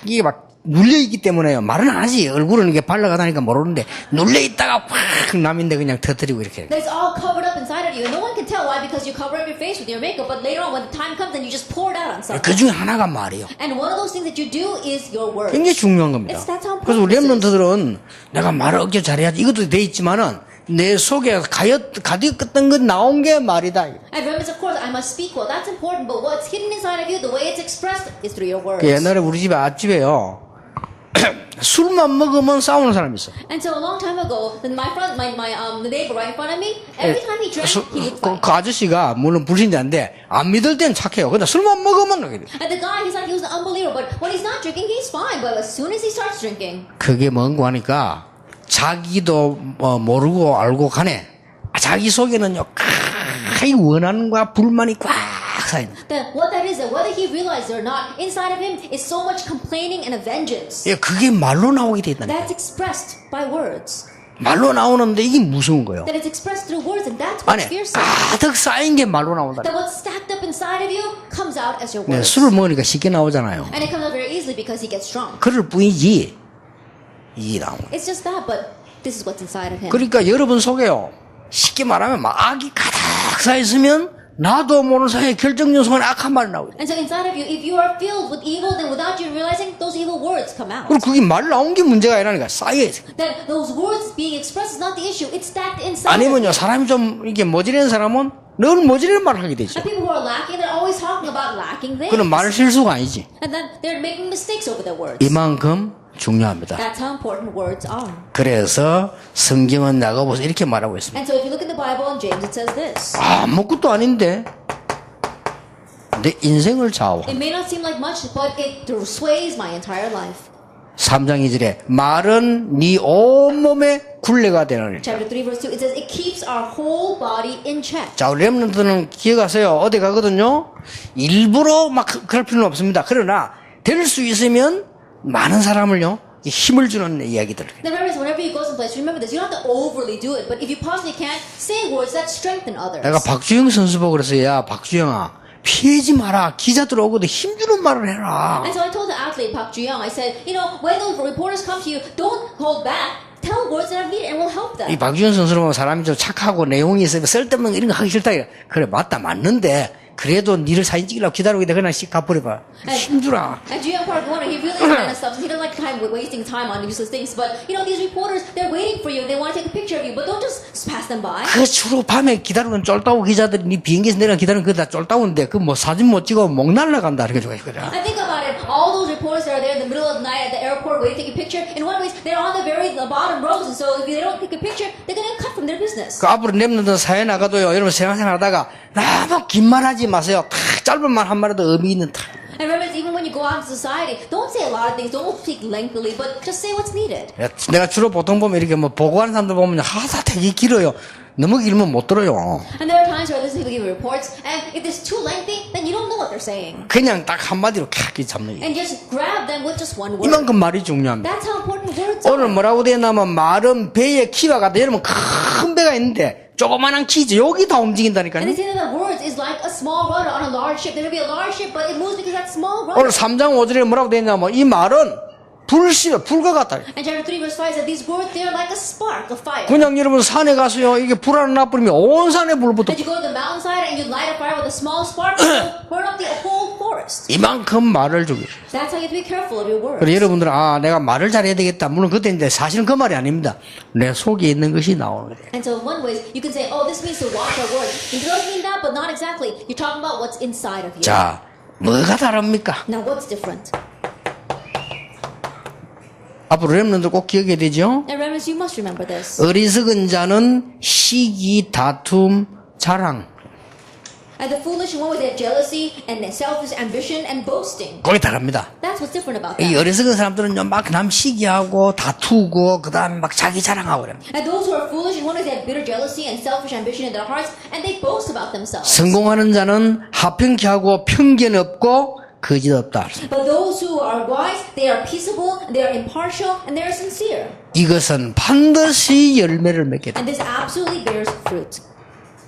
이게 막 눌려있기 때문에요. 말은 안 하지. 얼굴은 이게 발라가다니까 모르는데 눌려있다가 확 남인데 그냥 터뜨리고 이렇게. That's all covered up inside of you. And no one can tell why because you cover up your face with your makeup. But later on, when the time comes, then you just pour it out on someone. 그 중에 하나가 말이에요. And one of those things that you do is your words. 굉장히 중요한 겁니다. That's how 그래서 우리 important this is. 랩런트들은 내가 말을 어깨 잘해야지 이것도 돼 있지만은 내 속에 가득했던 것 나온 게 말이다. And remember, of course, I must speak well. That's important. But what's hidden inside of you, the way it's expressed, is through your words. 그 옛날에 우리 집에 앞집에요. 술만 먹으면 싸우는 사람이 있어. And so a long time ago, then the neighbor right in front of me, every time he drank, he would fight. 그 아저씨가 물론 불신자인데 안 믿을 땐 착해요. 근데 술만 먹으면 그래. And the guy, he was an unbeliever, but when he's not drinking, he's fine. But as soon as he starts drinking, 그게 뭔고 하니까 자기도 모르고 알고 가네. 자기 속에는요, 이 원한과 불만이 꽉 차있는. then what that is, that whether he realizes it or not, inside of him is so much complaining and a vengeance. 예, 그게 말로 나오게 돼 있다니까. That's expressed by words. 말로 나오는데 이게 무서운 거예요. That it's expressed through words, and that's 안에 what's fearsome. 가득 쌓인 게 말로 나온다. That what's stacked up inside of you comes out as your 네, words. 술을 먹으니까 쉽게 나오잖아요. And it comes out very easily because he gets drunk. 그럴 뿐이지 이게 나오는 거예요. It's just that, but this is what's inside of him. 그러니까 여러분 속에요. 쉽게 말하면 막 악이 가득 쌓여 있으면 나도 모르는 사이에 결정적 순간에 악한 말이 나오죠. And so inside of you, if you are filled with evil, then without you realizing, those evil words come out. 그리고 그게 말 나온 게 문제가 아니라니까 쌓여 있어요. That those words being expressed is not the issue. It's stacked inside. 아니면요 사람이 좀 이게 모질이는 사람은 늘 모질이는 말을 하게 되죠. And people who are lacking, they're always talking about lacking things. 그건 말 실수가 아니지. And then they're making mistakes over their words. 이만큼 중요합니다. That's how important words are. 그래서 성경은 야고보서 이렇게 말하고 있습니다. And so if you look in the Bible in James, it says this. 아무것도 아닌데 내 인생을 좌우한 It may not seem like much, but it sways my entire life. 3장 2절에 말은 네 온몸에 굴레가 되느니라. Chapter 3, verse 2, it says, it keeps our whole body in check. 자, 우리 렘넌트는 기억하세요. 어디 가거든요. 일부러 막 그럴 필요는 없습니다. 그러나 될 수 있으면 많은 사람을요 힘을 주는 이야기들. Then remember, whenever you go someplace, remember this. You don't have to overly do it, but if you possibly can, say words that strengthen others. 내가 박주영 선수 보고 그랬어요. 야, 박주영아, 피하지 마라. 기자들 오거든 힘주는 말을 해라. And so I told the athlete Park Ju-young, I said, you know, when those reporters come to you, don't hold back. Tell words that are needed and will help them. 이 박주영 선수를 보면 사람이 좀 착하고 내용이 있으면 쓸데없는 이런 거 하기 싫다. 그래, 맞다, 맞는데. 그래도 니를 사진 찍으려고 기다리고 있다. 그냥 씩 가버려봐. 힘주라. And Ju-young Park Won, he really is kind of stuff. He doesn't like time wasting time on useless things. But you know, these reporters, they're waiting for you. They want to take a picture of you, but don't just pass them by. 그 주로 밤에 기다리는 쫄따구 기자들이 니 비행기에서 내려 기다리는 그거 다 쫄따구인데 그 뭐 사진 못 찍어 목 날라간다. 이렇게 좋아해. And think about it. All those reporters that are there in the middle of the night at the airport waiting to take a picture. In one way, they're on the bottom rows, and so if they don't take a picture, they're going to cut from their business. 그 앞으로 랩는들 사회 나가도요. 여러분 생활 하다가 너무 긴 말 하지 마세요. 탁 짧은 말 한 마리도 의미 있는 탁. And remember, even when you go out into society, don't say a lot of things. Don't speak lengthily, but just say what's needed. 내가 주로 보통 보면 이렇게 뭐 보고하는 사람들 보면 하다 되게 길어요. 너무 길면 못 들어요. And there are times where I listen to people give reports, and if it's too lengthy, then you don't know what they're saying. 그냥 딱 한마디로 캬 잡는 거예요. And just grab them with just one word. 이만큼 말이 중요합니다. That's how important words 오늘 are. 뭐라고 되어 있냐면 말은 배의 키와 같다. 여러분 큰 배가 있는데 조그만한 키지 여기 다 움직인다니까요. And they say that words is like a small rudder on a large ship. There will be a large ship, but it moves because that small rudder. 오늘 3장 5절에 뭐라고 되어 있냐면 이 말은 불과 같다. And chapter 3 verse 5 said these words, they are like a spark, a fire. 그냥 여러분 산에 가서요 이게 불 하나 놔버리면 온 산에 불 붙어. That you go to the mountainside and you light a fire with a small spark, it will burn up the whole forest. 이만큼 말을 주기. That's how you have to be careful of your words. 그래서 여러분들은 아 내가 말을 잘해야 되겠다. 물론 그때 이제 사실은 그 말이 아닙니다. 내 속에 있는 것이 나오는 거예요. And so in one way, you can say, oh, this means to watch our words. It doesn't mean that, but not exactly. You're talking about what's inside of you. 자, 뭐가 다릅니까? Now what's different? 앞으로 렘넌트 꼭 기억해야 되죠? And remember, you must remember this. 어리석은 자는 시기, 다툼, 자랑. And the foolish one with their jealousy and their selfish ambition and boasting. 거기 다릅니다. That's what's different about 이 that. 어리석은 사람들은요, 막 남 시기하고 다투고, 그 다음에 막 자기 자랑하고 그래요. And those who are foolish, in one way they have bitter jealousy and selfish ambition in their hearts, and they boast about themselves. 성공하는 자는 하평케 하고 편견 없고 거짓 없다. But those who are wise, they are peaceable, they are impartial, and they are sincere. 이것은 반드시 열매를 맺게 돼. And this absolutely bears fruit.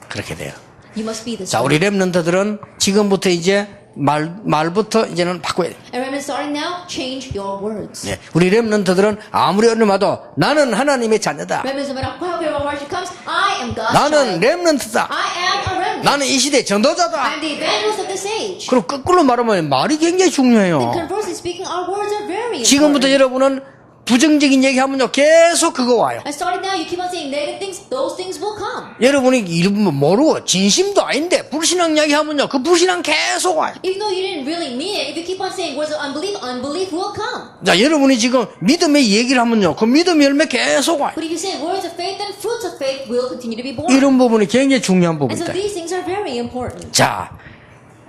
그렇게 돼요. You must be this 자, way. 우리 렘넌트들은 지금부터 이제 말부터 이제는 바꿔야 돼. And remember, starting now, change your words. 네. 우리 렘넌트들은 아무리 어려워도 나는 하나님의 자녀다. Remember, no matter how great of a hardship comes, I am God's 나는 child. 렘넌트다. I am a remnant. 나는 이 시대 전도자다. I'm the evangelist of this age. 그리고 거꾸로 말하면 말이 굉장히 And 중요해요. conversely speaking, our words are very 지금부터 important. 여러분은 부정적인 얘기하면요 계속 그거 와요. And starting now, you keep on saying negative things, those things will come. 여러분이 이름 모르고 진심도 아닌데 불신앙 이야기하면요 그 불신앙 계속 와요. Even though you didn't really mean it, if you keep on saying words of unbelief, unbelief will come. 자, 여러분이 지금 믿음의 얘기를 하면요 그 믿음 열매 계속 와요. But if you say words of faith, then fruits of faith will continue to be born. 이런 부분이 굉장히 중요한 And so 부분이다. these things are very important. 자,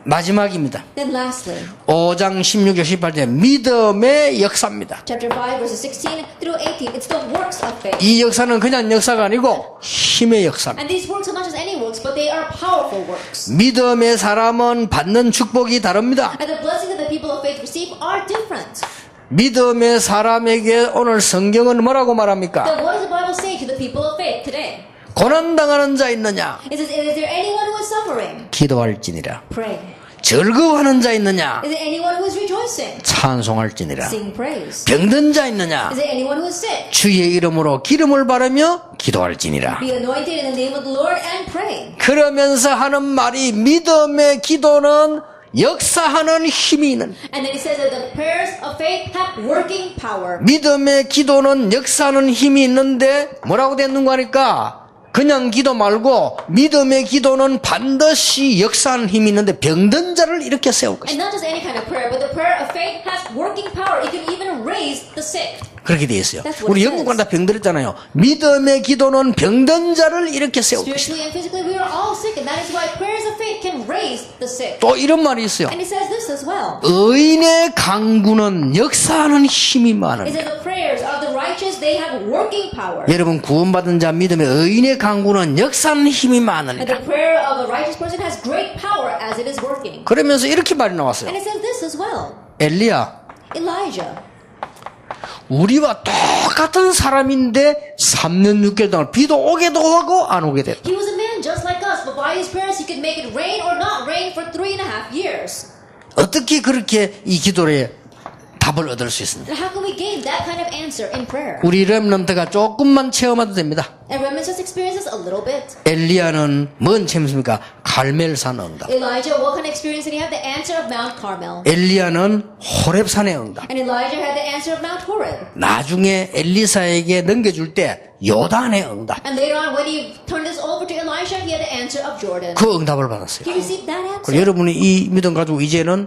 마지막입니다. Then lastly, 5장 16절 18절 믿음의 역사입니다. chapter 5, verses 16 through 18, it's the works of faith. 이 역사는 그냥 역사가 아니고 힘의 역사입니다. And these works are not just any works, but they are powerful works. 믿음의 사람은 받는 축복이 다릅니다. And the blessings that the people of faith receive are different. 믿음의 사람에게 오늘 성경은 뭐라고 말합니까? Then what does the Bible say to the people of faith today? 고난당하는 자 있느냐? It says, is there anyone who is suffering? 기도할지니라. Pray. 즐거워하는 자 있느냐? Is there anyone who is rejoicing? 찬송할지니라. Sing praise. 병든 자 있느냐? Is there anyone who is sick? 주의 이름으로 기름을 바르며 기도할지니라. Be anointed in the name of the Lord and pray. 그러면서 하는 말이 믿음의 기도는 역사하는 힘이 있는. And then he says that the prayers of faith have working power. 믿음의 기도는 역사하는 힘이 있는데 뭐라고 됐는가 하니까 그냥 기도 말고 믿음의 기도는 반드시 역사하는 힘이 있는데 병든 자를 일으켜 세울 것이다. And not just any kind of prayer, but the prayer of faith has working power. It can even raise the sick. 그렇게 돼 있어요. That's what 우리 it 영국 says. 간다 병들었잖아요. 믿음의 기도는 병든 자를 일으켜 세울 것이다. Spiritually and physically, we are all sick, and that is why prayers of faith can raise the sick. 또 이런 말이 있어요. And he says this as well. 의인의 강구는 역사하는 힘이 He 많으니까. says the prayers of the righteous, they have working power. 여러분 구원받은 자 믿음의 의인의 강구는 역사하는 힘이 And 많으니까. the prayer of a righteous person has great power as it is working. 그러면서 이렇게 말이 나왔어요. And it says this as well. Elijah. 우리와 똑같은 사람인데 3년 6개월 동안 비도 오게도 하고 안 오게 됐다. He was a man just like us, but by his prayers he could make it rain or not rain for 3.5 years. 어떻게 그렇게 이 기도에 답을 얻을 수 있습니까? And how can we gain that kind of answer in prayer? 우리 렘넌트가 조금만 체험해도 됩니다. And remnants just experience this a little bit. 엘리야는 뭔 체험입니까? 갈멜산 응답. Elijah, what kind of experience did he have? The answer of Mount Carmel. 엘리야는 호렙산의 응답. And Elijah had the answer of Mount Horeb. 나중에 엘리사에게 넘겨줄 때 요단의 응답. And later on, when he turned this over to Elisha, he had the answer of Jordan. 그 응답을 받았어요. He received that answer. 그리고 여러분이 이 믿음 가지고 이제는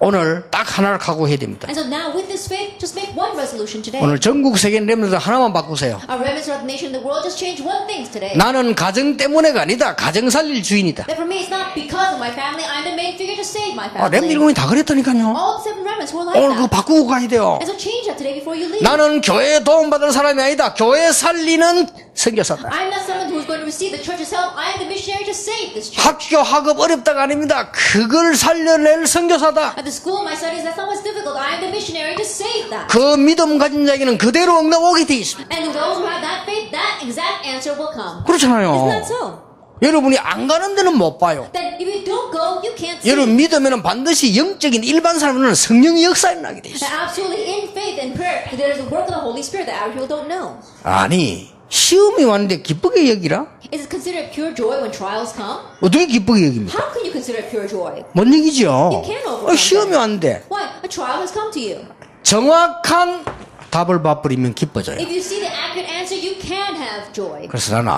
오늘 딱 하나를 각오해야 됩니다. And so now with this faith, just make one resolution today. 오늘 전국 세계 렘넌트 하나만 바꾸세요. Our remnants throughout the nation and the world, just change one thing today. 나는 가정 때문에가 아니다. 가정 살릴 주인이다. That for me, it's not because of my family. I'm the main figure to save my 아, family. 렘넌트이 다 그랬다니까요. All 7 remnants were like 오늘 그거 that. 바꾸고 가야 돼요. And so change that today before you leave. 나는 교회에 도움받을 사람이 아니다. 교회 살리는 선교사다. I'm not someone who's going to receive the church's help. I am the missionary to save this church. 학교 학업 어렵다가 아닙니다. 그걸 살려낼 선교사다. At the school, my studies, that's not what's difficult. I am the missionary to save that. 그 믿음 가진 자에게는 그대로 응답 오게 돼 있습니다. And those who have that faith, that exact answer will come. 그렇잖아요. Isn't that so? 여러분이 안 가는 데는 못 봐요. That if you don't go, you can't see. 여러분 믿으면 반드시 영적인 일반 사람들은 성령의 역사에 나게 돼 있어요. That absolutely in faith and prayer, there is a work of the Holy Spirit that our people don't know. 아니 시험이 왔는데 기쁘게 여기라? Is it considered pure joy when trials come? 어떻게 기쁘게 여깁니까? How can you consider it pure joy? 뭔 얘기죠? You can't overcome 시험이 that. 왔는데 Why? A trial has come to you. 정확한 답을 봐버리면 기뻐져요. If you see the accurate answer, you can have joy. 그래서 나는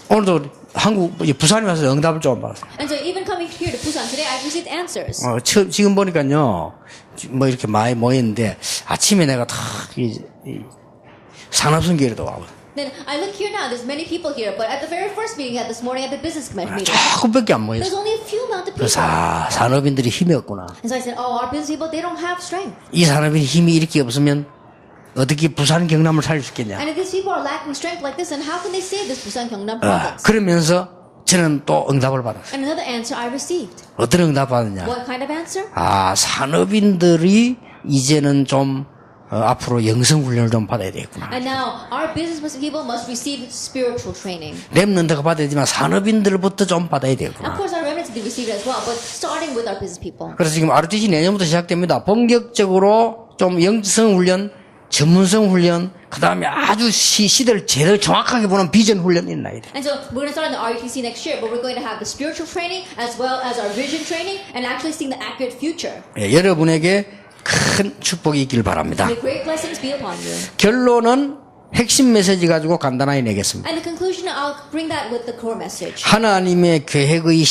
오늘도 한국 부산에 와서 응답을 좀 받았어요. And so even coming here to Busan today, I've received answers. 지금 보니까요 뭐 이렇게 많이 모였는데 아침에 내가 다 산업선교회로도 와요. Then I look here now, there's many people here, but at the very first meeting I had this morning at the business committee meeting, 조금밖에 안 there's 모였어. only a few amount of people. 그래서 산업인들이 힘이 없구나. And so I said, oh, our business people, they don't have strength. 이 산업인 힘이 이렇게 없으면 어떻게 부산 경남을 살릴 수 있겠냐. And if these people are lacking strength like this, then how can they save this Busan Gyeongnam province? 그러면서 저는 또 응답을 받았어요. And another answer I received. 어떤 응답 받았냐. What kind of answer? 산업인들이 이제는 좀 앞으로 영성훈련을 좀 받아야 되겠구나. And now our business people must receive spiritual training. 렘넌트가 받아야 되지만 산업인들부터 좀 받아야 Of 되겠구나. course, our remnants need to receive it as well, but starting with our business people. 그래서 지금 ROTC 내년부터 시작됩니다. 본격적으로 좀 영성훈련, 전문성훈련, 그 다음에 아주 시대를 제대로 정확하게 보는 비전 훈련이 나야 돼. And so we're going to start in the RUTC next year, but we're going to have the spiritual training as well as our vision training and actually seeing the accurate future. 여러분에게 큰 축복이 있길 바랍니다. May great blessings be upon you. 결론은 핵심 메시지 가지고 간단하게 내겠습니다. And the conclusion, I'll bring that with the core message. 하나님의 계획의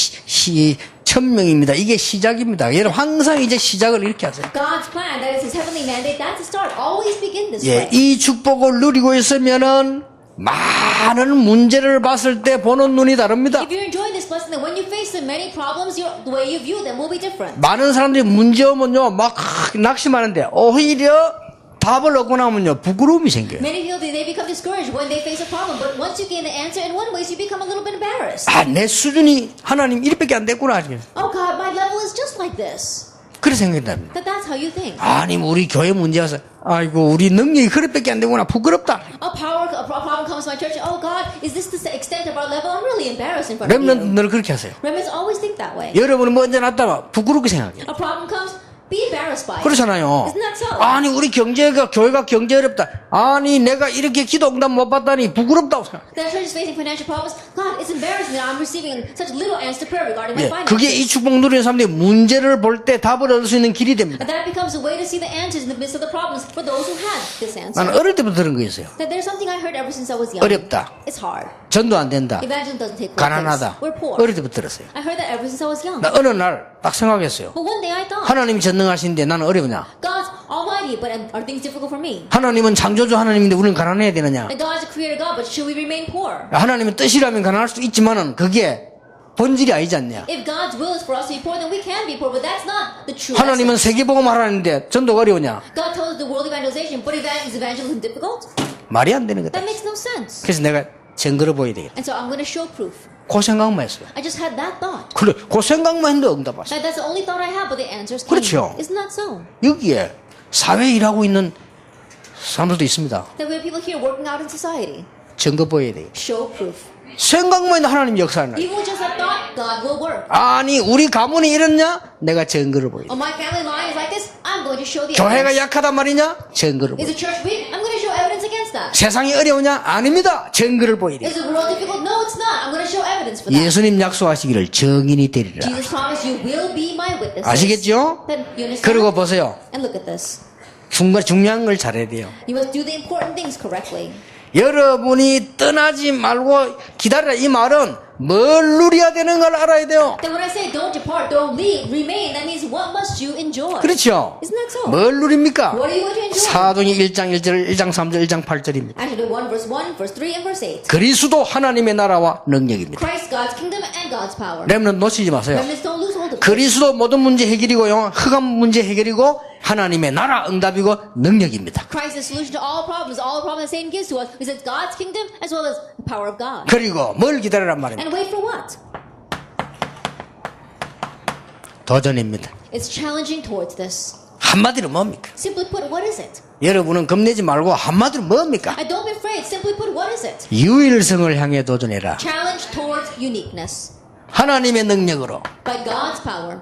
1000명입니다. 이게 시작입니다. 여러분 항상 이제 시작을 이렇게 하세요. God's plan, that is His heavenly mandate, that's the start. Always begin this 예, way. 이 축복을 누리고 있으면은 많은 문제를 봤을 때 보는 눈이 다릅니다. If you're enjoying this blessing, then when you face the many problems, the way you view them will be different. 많은 사람들이 문제 오면요 막 낙심하는데 오히려 답을 얻고 나면요 부끄러움이 생겨요. Many people, they become discouraged when they face a problem, but once you gain the answer in one way, you become a little bit embarrassed. 내 수준이 하나님 이렇게밖에 안 됐구나. Oh God, my level is just like this. 그렇게 생각된답니다. That's how you think. 아니 우리 교회 문제여서 아이고 우리 능력이 그릇밖에 안 되구나 부끄럽다. A problem comes to my church. Oh God, is this the extent of our level? I'm really embarrassed in front of you. 렘넌트 늘 그렇게 하세요. Remnants always think that way. 여러분은 먼저 났다가 부끄럽게 생각해요. A problem comes, be embarrassed by it. 그렇잖아요. Isn't that so? 아니 우리 교회가 경제 어렵다. 아니 내가 이렇게 기도 응답 못 받다니 부끄럽다고 생각해요. That church is facing financial problems. God, it's embarrassing that I'm receiving such little answer prayer regarding my 예, finances. 그게 이 축복 누리는 사람들이 문제를 볼 때 답을 얻을 수 있는 길이 됩니다. And that becomes a way to see the answers in the midst of the problems for those who had this answer. 나는 어릴 때부터 들은 거 있어요. That there's something I heard ever since I was young. 어렵다. It's hard. 전도 안 된다. Evangelism doesn't take place. 가난하다. We're poor. 어릴 때부터 들었어요. I heard that ever since I was young. 나 어느 날 딱 생각했어요. But one day I thought, 하나님이 전능하신데 나는 어려우냐? God's almighty, but are things difficult for me? 하나님은 창조주 하나님인데 우리는 가난해야 되느냐? And God's a creator God, but should we remain poor? 하나님의 뜻이라면 가난할 수 있지만은 그게 본질이 아니지 않냐? If God's will is for us to be poor, then we can be poor, but that's not the true 하나님은 essence. 세계복음 하라는데 전도가 어려우냐? God told us the world evangelization, but is evangelism difficult? 말이 안 되는 거다. That makes no sense. 그래서 내가 증거를 보여야 되겠다. And so I'm going to show proof. 그 생각만 했어요. I just had that thought. 그래, 그 생각만 했는데 응답 왔어요. That's the only thought I had, but the answers came. 그렇죠. Isn't that so? 여기에 사회에 일하고 있는 사람들도 있습니다. That we have people here working out in society. 증거 보여야 돼요. Show proof. 생각만 해도 하나님 역사하는 거예요. Even with just that thought, God will work. 아니 우리 가문이 이렇냐? 내가 증거를 보여야 돼. Oh, my family line is like this. I'm going to show the 교회가 evidence. 약하단 말이냐? 증거를 Is 보여야 돼. the church weak? I'm going to show evidence against that. 세상이 어려우냐? 아닙니다. 증거를 보여야 돼. Is the world difficult? No, it's not. I'm going to show evidence for that. 예수님 약속하시기를 증인이 되리라. Jesus promised you will be my witnesses. 아시겠죠? Then you understand? 그리고 보세요. And look at this. 중요한 걸 잘해야 돼요. You must do the important things correctly. 여러분이 떠나지 말고 기다리라 이 말은 뭘 누려야 되는 걸 알아야 돼요. Then when I say don't depart, don't leave, remain, that means what must you enjoy? 그렇죠. Isn't that so? 뭘 누립니까? What are you going to enjoy? 사도행전 1장 1절, 1장 3절, 1장 8절입니다. Actually, 1 verse 1, verse 3, and verse 8. 그리스도 하나님의 나라와 능력입니다. Christ, God's kingdom, and God's power. 렘넌트 놓치지 마세요. Remnants don't lose hold of it. 그리스도 모든 문제 해결이고요. 흑암 문제 해결이고 하나님의 나라 응답이고 능력입니다. Christ is the solution to all problems that Satan gives to us. Is it God's kingdom as well as the power of God? 그리고 뭘 기다리란 말입니다. And wait for what? 도전입니다. It's challenging towards this. 한마디로 뭡니까? Simply put, what is it? 여러분은 겁내지 말고 한마디로 뭡니까? And don't be afraid. Simply put, what is it? 유일성을 향해 도전해라. Challenge towards uniqueness. 하나님의 능력으로. By God's power.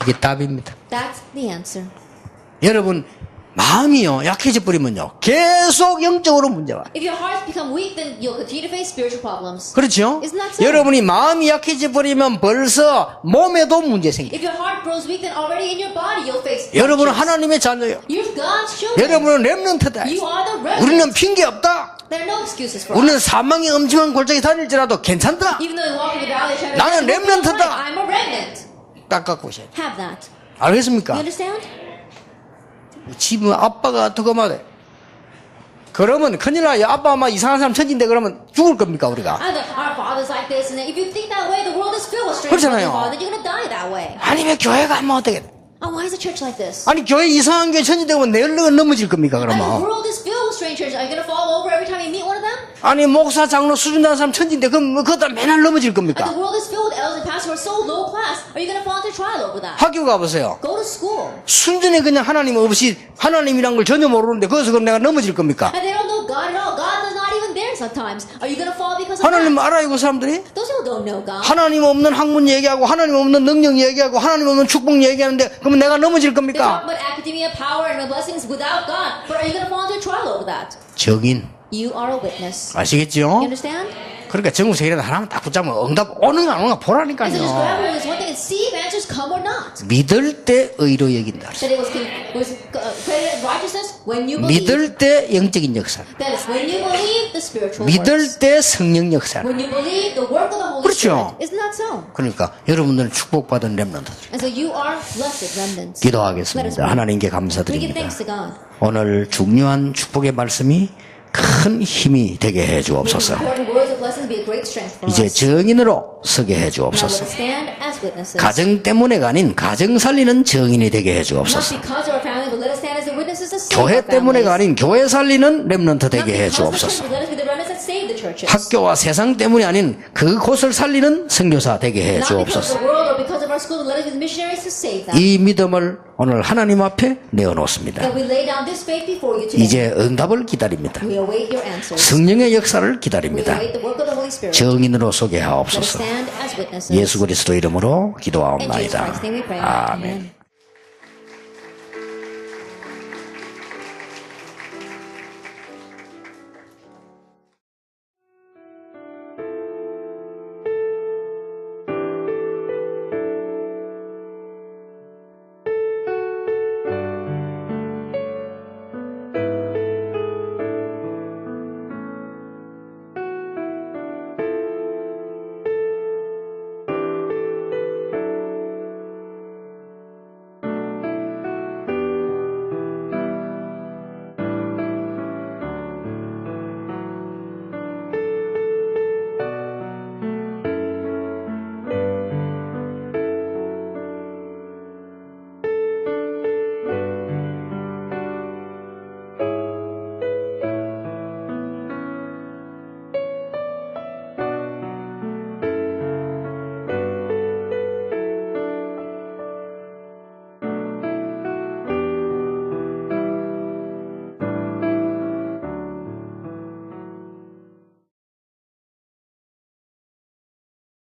이게 답입니다. That's the answer. 여러분 마음이요 약해져 버리면요 계속 영적으로 문제가. If your hearts become weak, then you'll continue to face spiritual problems. 그렇죠? Isn't that so? 여러분이 마음이 약해져 버리면 벌써 몸에도 문제 생겨. If your heart grows weak, then already in your body you'll face 여러분은 hardships. 하나님의 자녀예요. You're God's children. 여러분은 렘넌트다. You are the remnant. 우리는 핑계 없다. There are no excuses for us. 우리는 사망의 엄청난 골짜기 다닐지라도 괜찮다. Even though we walk in the valley of shadow, 나는 렘넌트다. I'm a remnant. 딱 갖고 오셔야 돼. Have that. 알겠습니까? You understand? 집은 아빠가 어떻게 말해? 그러면 큰일 나요. 아빠 아마 이상한 사람 천진데 그러면 죽을 겁니까 우리가? Either our father's like this, and if you think that way, the world is filled with strange 그렇잖아요. father. You're gonna die that way. 아니 왜 교회가 하면 어떻게 돼? Oh, why is the church like this? 아니 교회 이상한 교회 천진데 그러면 내가 넘어질 겁니까 And the 그러면? world is filled with strange churches. Are you gonna fall over every time you meet one of them? 아니 목사 장로 수준 나는 사람 천진데 그럼 그다 맨날 넘어질 And 겁니까? the world is filled with elders and pastors who are so low class. Are you gonna fall into trial over that? 학교 가보세요. Go to school. 순전히 그냥 하나님 없이 하나님이란 걸 전혀 모르는데 거기서 그럼 내가 넘어질 겁니까? And they don't know God at all. God is not even there sometimes. Are you gonna fall because of 하나님 that? 알아요 그 사람들이? Those people don't know God. 하나님 없는 학문 얘기하고 하나님 없는 능력 얘기하고 하나님 없는 축복 얘기하는데 그러면 내가 넘어질 They talk 겁니까? about academia, power, and blessings without God. But are you gonna fall into a trial over that? 정인 You are a witness. 아시겠죠? You understand? 그러니까 전국세계에는 하나만 딱 붙잡으면 응답 오는가 안 오는가 And so just 보라니까요. grab hold of this one thing and see if answers come or not. 믿을 때 의로 여긴다. That it was credited righteousness when you believe. 믿을 때 영적인 역사. That is when you believe the spiritual 믿을 works. 때 성령 역사. When you believe the work of the Holy 그렇죠. Spirit. Isn't that so? 그러니까 여러분들은 축복받은 렘넌트. And so you are blessed remnants. Let us 기도하겠습니다. pray. 하나님께 We give 감사드립니다. thanks to God. 오늘 중요한 축복의 말씀이 큰 힘이 되게 해 주옵소서. Important words of blessings be a great strength for 이제 us. 증인으로 서게 해 Now 주옵소서. let's stand as witnesses. 가정 때문에가 아닌 가정 살리는 증인이 되게 해 Not 주옵소서. because of our family, but let us stand as the witnesses to save 교회 our 때문에가 families. 아닌 교회 살리는 렘넌트 Not 되게 해 because of the church, 주옵소서. but let us be the remnants that save the churches. 학교와 세상 때문이 아닌 그곳을 살리는 선교사 되게 해 Not because of 주옵소서. the world or because of our our school to let us with missionaries to save them. 이 믿음을 오늘 하나님 앞에 내어놓습니다. That we lay down this faith before you today. 이제 응답을 기다립니다. We await your answers. 성령의 역사를 We 기다립니다. await the work of the Holy Spirit. 정인으로 Let us 소개하옵소서. stand as witnesses. 예수 그리스도 이름으로 In Jesus 기도하옵나이다. Christ's name we pray. 아멘. Amen.